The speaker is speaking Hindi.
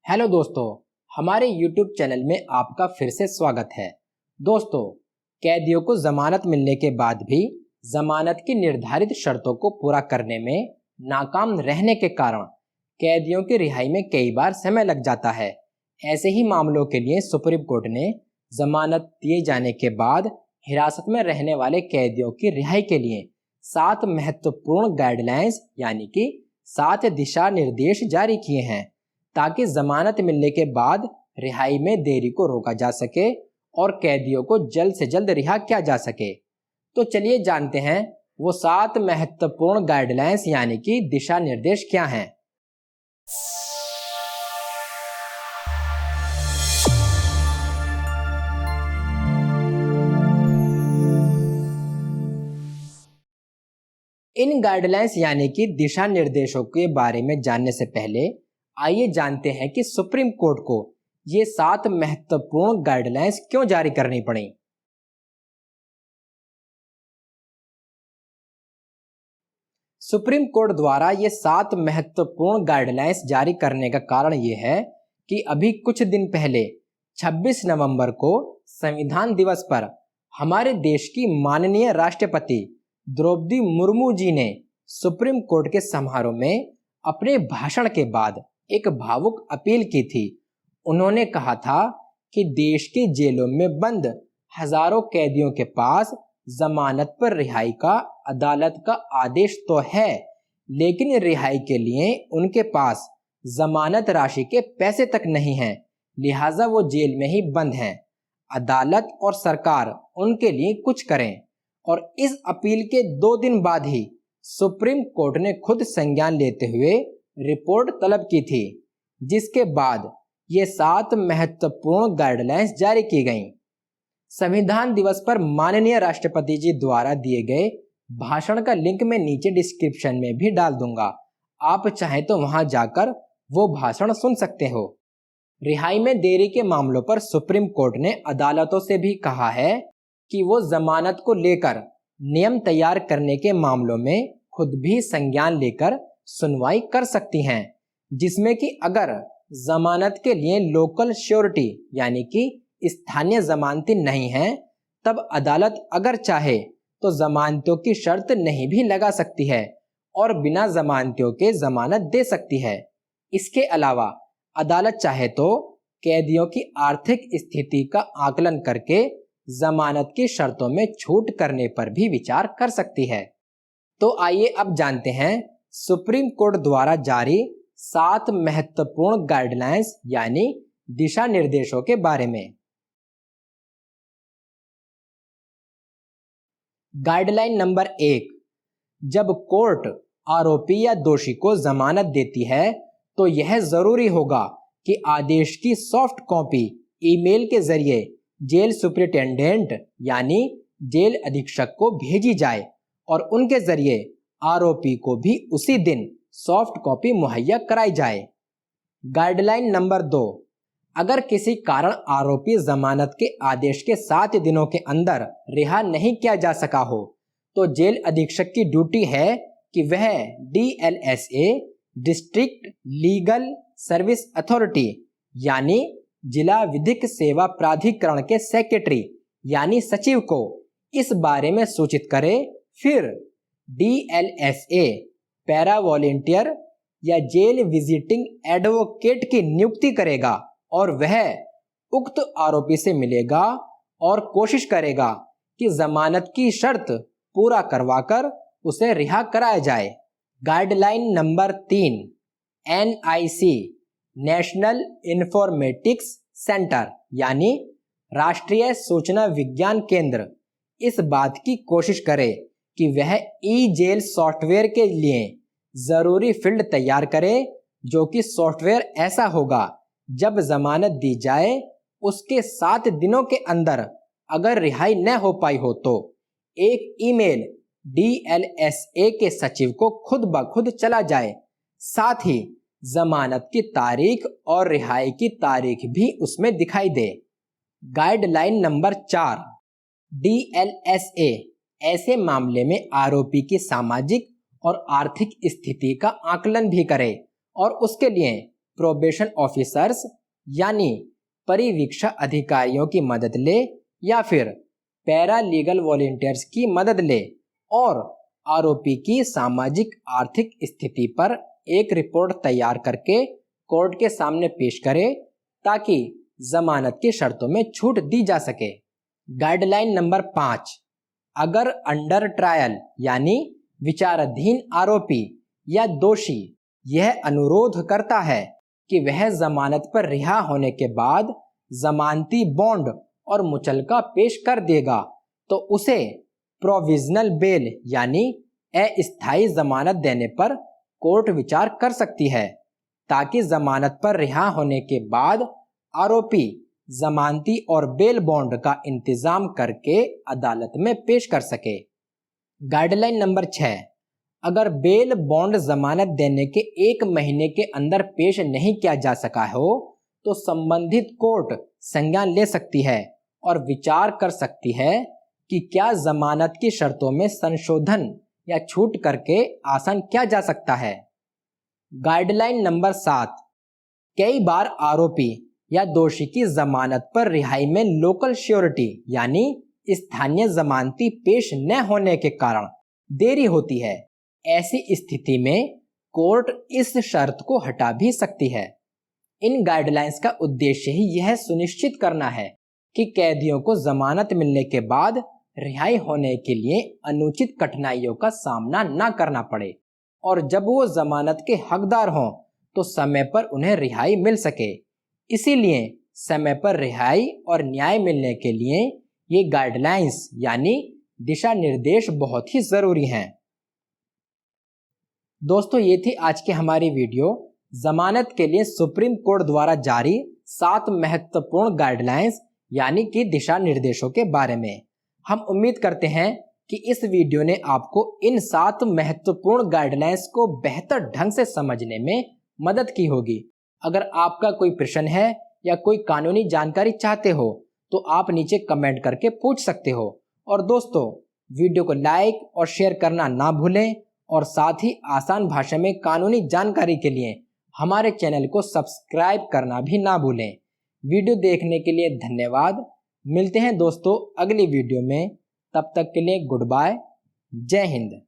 हेलो दोस्तों, हमारे YouTube चैनल में आपका फिर से स्वागत है। दोस्तों, कैदियों को जमानत मिलने के बाद भी जमानत की निर्धारित शर्तों को पूरा करने में नाकाम रहने के कारण कैदियों की रिहाई में कई बार समय लग जाता है। ऐसे ही मामलों के लिए सुप्रीम कोर्ट ने जमानत दिए जाने के बाद हिरासत में रहने वाले कैदियों की रिहाई के लिए 7 महत्वपूर्ण गाइडलाइंस यानी कि 7 दिशा निर्देश जारी किए हैं, ताकि जमानत मिलने के बाद रिहाई में देरी को रोका जा सके और कैदियों को जल्द से जल्द रिहा किया जा सके। तो चलिए जानते हैं वो 7 महत्वपूर्ण गाइडलाइंस यानी कि दिशा निर्देश क्या हैं। इन गाइडलाइंस यानी कि दिशा निर्देशों के बारे में जानने से पहले आइए जानते हैं कि सुप्रीम कोर्ट को ये 7 महत्वपूर्ण गाइडलाइंस क्यों जारी करनी पड़ी। सुप्रीम कोर्ट द्वारा ये 7 महत्वपूर्ण गाइडलाइंस जारी करने का कारण ये है कि अभी कुछ दिन पहले 26 नवंबर को संविधान दिवस पर हमारे देश की माननीय राष्ट्रपति द्रौपदी मुर्मू जी ने सुप्रीम कोर्ट के समारोह में अपने भाषण के बाद एक भावुक अपील की थी। उन्होंने कहा था कि देश की जेलों में बंद हजारों कैदियों के पास जमानत पर रिहाई का अदालत का आदेश तो है, लेकिन रिहाई के लिए उनके पास जमानत राशि के पैसे तक नहीं हैं, लिहाजा वो जेल में ही बंद हैं। अदालत और सरकार उनके लिए कुछ करें। और इस अपील के 2 दिन बाद ही सुप्रीम कोर्ट ने खुद संज्ञान लेते हुए रिपोर्ट तलब की थी, जिसके बाद ये 7 महत्वपूर्ण गाइडलाइंस जारी की गईं। संविधान दिवस पर माननीय राष्ट्रपति जी द्वारा दिए गए भाषण का लिंक मैं नीचे डिस्क्रिप्शन में भी डाल दूंगा, आप चाहें तो वहां जाकर वो भाषण सुन सकते हो। रिहाई में देरी के मामलों पर सुप्रीम कोर्ट ने अदालतों से भी कहा है कि वो जमानत को लेकर नियम तैयार करने के मामलों में खुद भी संज्ञान लेकर सुनवाई कर सकती हैं, जिसमें कि अगर जमानत के लिए लोकल श्योरिटी यानी कि स्थानीय जमानती नहीं है, तब अदालत अगर चाहे तो जमानतों की शर्त नहीं भी लगा सकती है और बिना जमानतों के जमानत दे सकती है। इसके अलावा अदालत चाहे तो कैदियों की आर्थिक स्थिति का आकलन करके जमानत की शर्तों में छूट करने पर भी विचार कर सकती है। तो आइए अब जानते हैं सुप्रीम कोर्ट द्वारा जारी 7 महत्वपूर्ण गाइडलाइंस यानी दिशा निर्देशों के बारे में। गाइडलाइन नंबर 1, जब कोर्ट आरोपी या दोषी को जमानत देती है तो यह जरूरी होगा कि आदेश की सॉफ्ट कॉपी ईमेल के जरिए जेल सुपरिटेंडेंट यानी जेल अधीक्षक को भेजी जाए और उनके जरिए आरोपी को भी उसी दिन सॉफ्ट कॉपी मुहैया कराई जाए। गाइडलाइन नंबर 2, अगर किसी कारण आरोपी जमानत के आदेश के 7 दिनों के अंदर रिहा नहीं किया जा सका हो, तो जेल अधीक्षक की ड्यूटी है कि वह DLSA district legal service authority यानी जिला विधिक सेवा प्राधिकरण के सेक्रेटरी यानी सचिव को इस बारे में सूचित करे। फिर DLSA पैरा वॉलेंटियर या जेल विजिटिंग एडवोकेट की नियुक्ति करेगा और वह उक्त आरोपी से मिलेगा और कोशिश करेगा कि जमानत की शर्त पूरा करवाकर उसे रिहा कराया जाए। Guideline number 3, NIC national informatics centre यानी राष्ट्रीय सूचना विज्ञान केंद्र इस बात की कोशिश करे कि वह ई-जेल सॉफ्टवेयर के लिए जरूरी फील्ड तैयार करे, जो कि सॉफ्टवेयर ऐसा होगा जब जमानत दी जाए उसके 7 दिनों के अंदर अगर रिहाई न हो पाई हो तो एक ईमेल DLSA के सचिव को खुद ब खुद चला जाए, साथ ही जमानत की तारीख और रिहाई की तारीख भी उसमें दिखाई दे। गाइडलाइन नंबर 4, DLSA ऐसे मामले में आरोपी की सामाजिक और आर्थिक स्थिति का आकलन भी करे और उसके लिए प्रोबेशन ऑफिसर्स यानी परिवीक्षा अधिकारियों की मदद ले या फिर पैरा लीगल वॉलंटियर्स की मदद ले और आरोपी की सामाजिक आर्थिक स्थिति पर एक रिपोर्ट तैयार करके कोर्ट के सामने पेश करे ताकि जमानत की शर्तों में छूट दी जा सके। गाइडलाइन नंबर 5, अगर अंडर ट्रायल यानी विचाराधीन आरोपी या दोषी यह अनुरोध करता है कि वह जमानत पर रिहा होने के बाद जमानती बॉन्ड और मुचलका पेश कर देगा तो उसे प्रोविजनल बेल यानी अस्थायी जमानत देने पर कोर्ट विचार कर सकती है ताकि जमानत पर रिहा होने के बाद आरोपी जमानती और बेल बॉन्ड का इंतजाम करके अदालत में पेश कर सके। गाइडलाइन नंबर 6, अगर बेल बॉन्ड जमानत देने के 1 महीने के अंदर पेश नहीं किया जा सका हो तो संबंधित कोर्ट संज्ञान ले सकती है और विचार कर सकती है कि क्या जमानत की शर्तों में संशोधन या छूट करके आसान किया जा सकता है। गाइडलाइन नंबर 7, कई बार आरोपी या दोषी की जमानत पर रिहाई में लोकल श्योरिटी यानी स्थानीय जमानती पेश न होने के कारण देरी होती है। ऐसी स्थिति में कोर्ट इस शर्त को हटा भी सकती है। इन गाइडलाइंस का उद्देश्य ही यह सुनिश्चित करना है कि कैदियों को जमानत मिलने के बाद रिहाई होने के लिए अनुचित कठिनाइयों का सामना न करना पड़े और जब वो जमानत के हकदार हों तो समय पर उन्हें रिहाई मिल सके। इसीलिए समय पर रिहाई और न्याय मिलने के लिए ये गाइडलाइंस यानी दिशा निर्देश बहुत ही जरूरी हैं। दोस्तों, ये थी आज की हमारी वीडियो जमानत के लिए सुप्रीम कोर्ट द्वारा जारी 7 महत्वपूर्ण गाइडलाइंस यानी कि दिशा निर्देशों के बारे में। हम उम्मीद करते हैं कि इस वीडियो ने आपको इन 7 महत्वपूर्ण गाइडलाइंस को बेहतर ढंग से समझने में मदद की होगी। अगर आपका कोई प्रश्न है या कोई कानूनी जानकारी चाहते हो तो आप नीचे कमेंट करके पूछ सकते हो। और दोस्तों, वीडियो को लाइक और शेयर करना ना भूलें और साथ ही आसान भाषा में कानूनी जानकारी के लिए हमारे चैनल को सब्सक्राइब करना भी ना भूलें। वीडियो देखने के लिए धन्यवाद। मिलते हैं दोस्तों अगली वीडियो में, तब तक के लिए गुड बाय, जय हिंद।